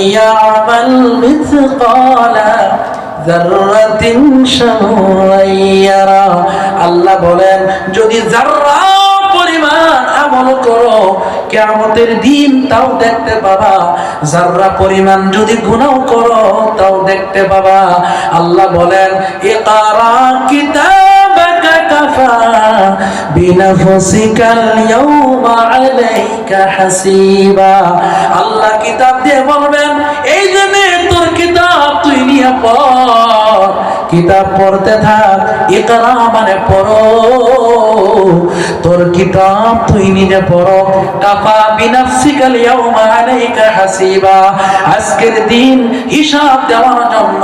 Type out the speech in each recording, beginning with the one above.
Yamal মিসকালা যাররাতিন শাররান ইয়ারা। আল্লাহ বলেন যদি যাররা পরিমাণ আমল করো কিয়ামতের দিন তাও দেখতে পাবা, যাররা পরিমাণ যদি গুনাহ করো তাও দেখতে পাবা। আল্লাহ বলেন ইকরা কিতাবাকা কাফা বিনাফসিকাল ইয়াউমা আলাইকা হাসিবা। আল্লাহ কিতাব দিয়ে বলবেন এই যে তোর কিতাব তুই নিয়ে পড়, কিতাব পড়তে থাক। ইকরা মানে পড়ো, তোর কিতাব তুই নিজে পড়ো। কাফা বিনাফসিকাল ইয়াউমা আলাইকা হাসিবা। আজকের দিন হিসাব দেওয়ার জন্য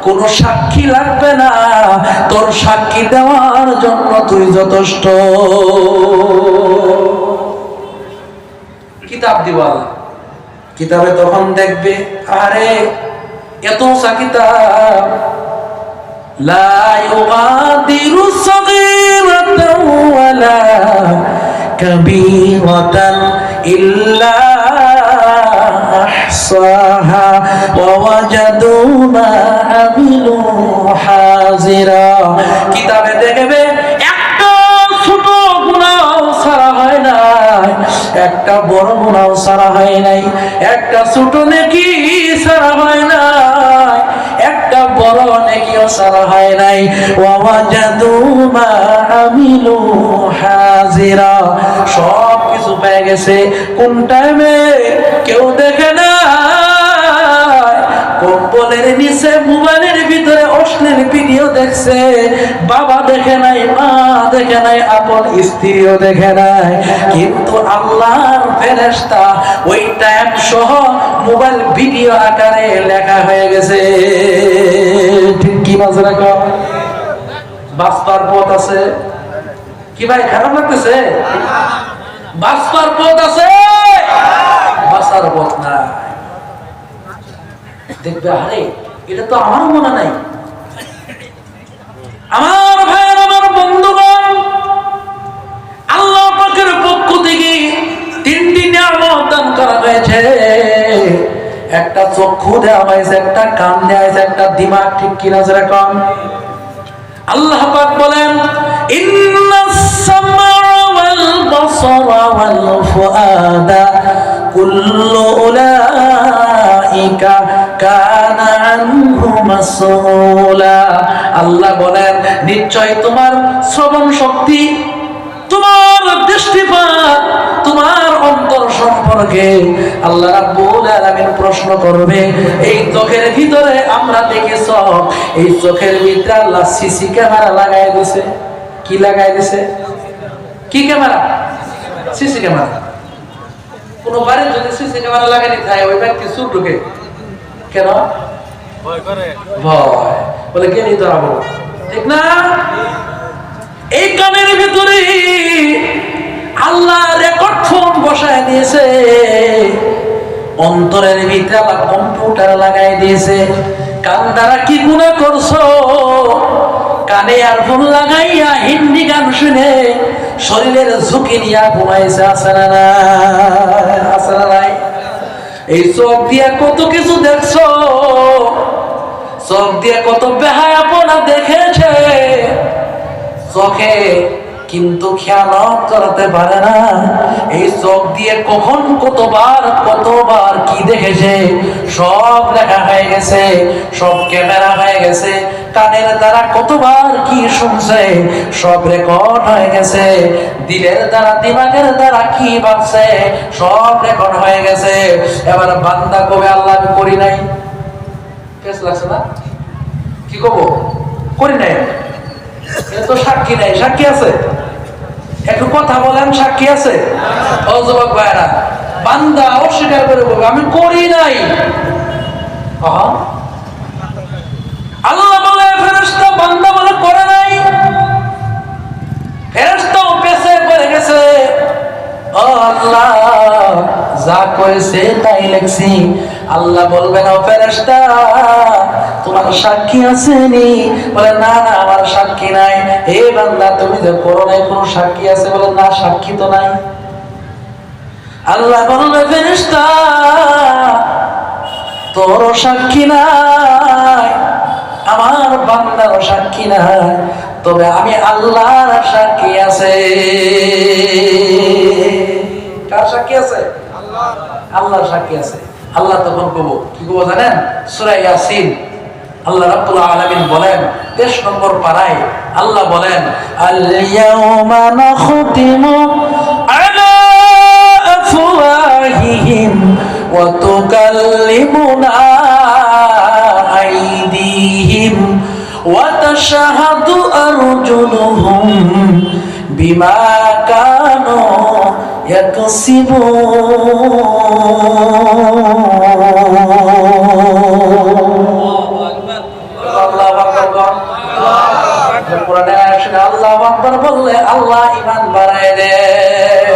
কোনো সাক্ষী লাগবে না, তোর সাক্ষী দেওয়ার জন্য তুই যথেষ্ট। কিতাব দিওয়াল কিতাবে তখন দেখবে আরে এত কিতাব লা ইউগাদিরু সাগীরাতান ওয়ালা কাবীরাতান ইল্লা আহসাহা ওয়া ওয়াজাদু মা আমিলু হাজিরা। কিতাবে দেখবে একটা ছোট গুনাহ ছাড়া হয় না, একটা বড় গুনাহ ছাড়া হয় নাই, একটা ছোট নেকি ছাড়া হয় না, একটা বড় নেকিও ছাড়া হয় নাই। ওয়া ওয়াজাদু মা আমিলু হাজিরা। সব কিছু পেয়ে গেছে। কোন টাইমে কেউ দেখে না, কম্বলের নিচে মোবাইলের ভিতরে অশ্লীল ভিডিও দেখছে, বাবা দেখে নাই, মা দেখে নাই, আপন স্ত্রীও দেখে নাই, কিন্তু আল্লাহর ফেরেশতা ওই টাইম সহ মোবাইল ভিডিও আকারে লেখা হয়ে গেছে। ঠিক কি নজরে কর বাঁচবার পথ আছে কি ভাই? খারাপ লাগতেছে? বাঁচবার পথ আছে, বাঁচার পথ না। দেখবে আরে এটা তো আমার মনে নাই। আমার ভাইয়ের, আমার বন্ধুগণ, আল্লাহ পাকের পক্ষ থেকে তিনটি নিয়ামত দান করা হয়েছে। একটা চক্ষু দেওয়া হয়েছে, একটা কান দেওয়া হয়েছে, একটা দিমাগ। ঠিক কিনা যেরকম আল্লাহ পাক বলেন ইন্নাস সামআ ওয়াল বাসারা ওয়াল ফুআদা কুল্লু উলাইকা কানা আনহু মাসউলা। আল্লাহ বলেন নিশ্চয় তোমার শ্রবণ শক্তি, তোমার দৃষ্টিপাত, তোমার অন্তর সম্পর্কে আল্লাহ রাব্বুল আলামিন প্রশ্ন করবে। এই চোখের ভিতরে আমরা দেখি চোখ, এই চোখের ভিতরে আল্লাহ সিসি ক্যামেরা লাগাই দিয়েছে। কি লাগাই দিয়েছে? কি ক্যামেরা? CC camera. কোন বাড়ি যদি সিসি ক্যামেরা লাগানি থাকে ওই ব্যক্তি চুপ ঢুকে কেন? ভয় করে, ভয় বলে কে নিতে হবে, ঠিক না? এই কানের ভিতরে আল্লাহ রেকর্ড ফোন বসায় দিয়েছে, অন্তরের ভিতরে আল্লাহ কম্পিউটার লাগাই দিয়েছে। কান দ্বারা কি গুনাহ করছো, কানে ইয়ারফোন লাগাইয়া হিন্দি গান শুনে শরীরের ঝুঁকি নিয়ে ঘুমাইছে। আছে না নাই? আছে না নাই? এই চোখ দিয়া কত কিছু দেখছো, চোখ দিয়ে কত বেহায়াপনা দেখেছে চোখে, কিন্তু খেয়াল করাতে পারে না এই চোখ দিয়ে কখন কতবার কি দেখেছে সব লেখা হয়ে গেছে, সব ক্যামেরা হয়ে গেছে। কানের দ্বারা কতবার কি শুনছে সব রেকর্ড হয়ে গেছে। দিলের দ্বারা, দিমাগের দ্বারা কি ভাবছে সব রেকর্ড হয়ে গেছে। এবার বান্দা কবে আল্লাহ আমি করি নাই, কেস লাগছে না? কি কব? করি নাই, এটা তো সাক্ষী নাই। সাক্ষী আছে? একটু কথা বলেন, সাক্ষী আছে? ও যুবক ভাইরা, বান্দা অস্বীকার করে বলবে আমি করি নাই। আল্লাহ বলে ফেরেশতা, বান্দা বলে করে নাই। ফেরেশতাও পেছে করে গেছে, ও আল্লাহ যা করেছে তাই লেখছি। আল্লাহ বলবেন ও ফেরেশতা তোমার সাক্ষী আছে নি? বলে না না আমার সাক্ষী নাই। হে বান্দা তুমি যে করো নাই কোন সাক্ষী আছে? বলে না সাক্ষী তো নাই। আল্লাহ বলবে ফেরেশতা তোরও সাক্ষী নাই, আমার বান্দারও সাক্ষী নাই, তবে আমি আল্লাহর সাক্ষী আছে। কার সাক্ষী আছে? আল্লাহর সাক্ষী আছে। আল্লাহ তখন কব কি কব জানেন? সূরা ইয়াসিন আল্লাহ রাব্বুল আলামিন বলেন 23 নম্বর পারায় আল্লাহ বলেন, আল ইয়াউমা নাখতিমু আলা আফওয়াহিহিম ওয়া তুকাল্লিমুনা আইদিহিম ওয়া তাশহাদু আরজুলুহুম বিমা কানু আল্লাহু আকবার বললে আল্লাহ ঈমান বাড়ায় দেয়।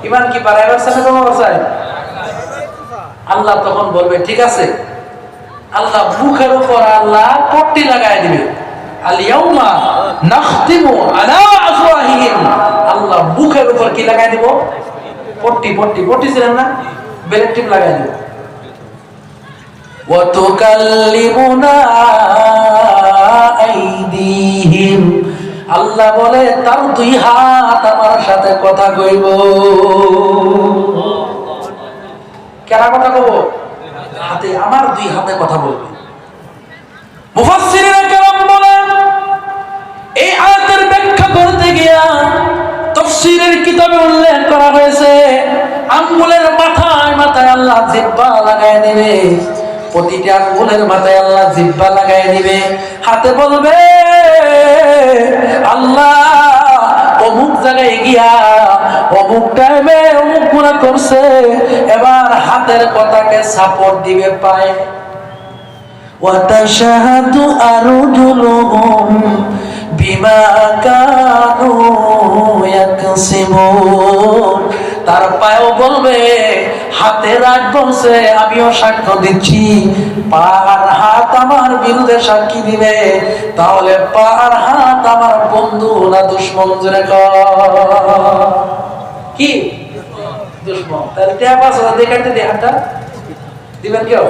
ঈমান কি বাড়ায় না কমে বাড়ায়? আল্লাহ তখন বলবে ঠিক আছে, আল্লাহ মুখের উপর আল্লাহ পট্টি লাগায় দিবে। আল ইয়াউমা নাখতিমু আলা আফওয়াহিহিম, আল্লাহ মুখের উপর কি লাগায় দিব? পট্টি। পট্টি ছিলেন না, ব্যালেট টিপ লাগায় দিব। ওয়া তুকাল্লিমুনা আইদিহিম, আল্লাহ বলে তার দুই হাত আমার সাথে কথা কইব। কেন কথা কইব? হাতে, আমার দুই হাতে কথা বলবে। মুফাসসিরিনে কেরাম বলেন এই আয়াতের ব্যাখ্যা করতে গিয়া তাফসীরের কিতাবে উল্লেখ করা হয়েছে আঙ্গুলের মাথায় আল্লাহ জিহ্বা লাগায় দিবে। প্রতিটা আঙ্গুলের মাথায় আল্লাহ জিহ্বা লাগায় দিবে। হাতে বলবে আল্লাহ অমুক জায়গায় গিয়া অমুক টাইমে অমুক গুনাহ করছে, এবার হাতের কথাকে সাপোর্ট দিবে পায়। ওয়া তাশহাদু আরজুলুহুম বিমা কানু ইয়াকসিবুন, তার পায়ও বলবে, হাতের রাত বলছে আমিও সাক্ষ্য দিচ্ছি, পার হাত আমার বিরুদ্ধে সাক্ষী দিবে। তাহলে পার হাত আমার বন্ধু না দুশমন? জোরে কি দুশমন? তাহলে টেয়া ৫,০০০ দিয়ে কাটতে দিয়ে হাতটা দিবেন কেউ?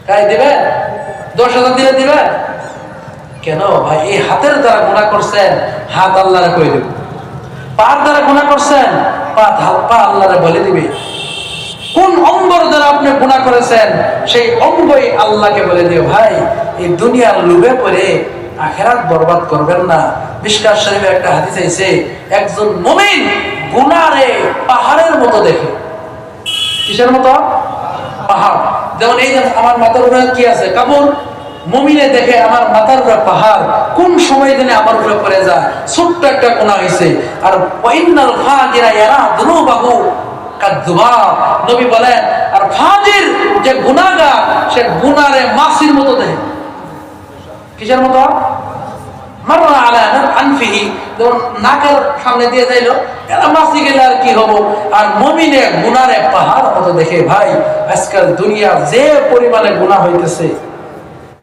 তাই দিবেন? ১০,০০০ দিলে দিবেন কেন ভাই? এই হাতের দ্বারা গুনাহ করছেন, হাত আল্লাহরে কই দেব। পার দ্বারা গুনাহ করছেন, পা আল্লাহরে বলে দিবে। কোন অঙ্গর দ্বারা আপনি গুনাহ করেছেন সেই অঙ্গই আল্লাহকে বলে দিও। ভাই এই দুনিয়ার লোভে পড়ে আখিরাত বরবাদ করবেন না। মিশকাত শরীফে একটা হাদিস আছে, একজন মুমিন গুনাহরে পাহাড়ের মতো দেখে। কিসের মতো? পাহাড়। যেমন এই যে আমার মাথার উপরে কি আছে? কাপড়। মুমিনে দেখে আমার মাথার উপরে পাহাড়, কোন সময় দিনে আমার উপরে পড়ে যায়। ছোট্ট একটা গুনাহ হইছে। আর ওয়াইনাল ফাজিরা ইয়ারা যুনুবাহু কাযযুবাব, নবী বলেন আর ফাজির যে গুনাহগার সে গুনাহরে মাছির মতো দেখে। কিসের মতো? মাররা আলা আনফিহি, যখন নাকের সামনে দিয়ে যাইলো, এরা মাছি গেলে আর কি হবো। আর মুমিনে গুনাহরে পাহাড় মতো দেখে। ভাই আজকাল দুনিয়া যে পরিমাণে গুনাহ হইতেছে,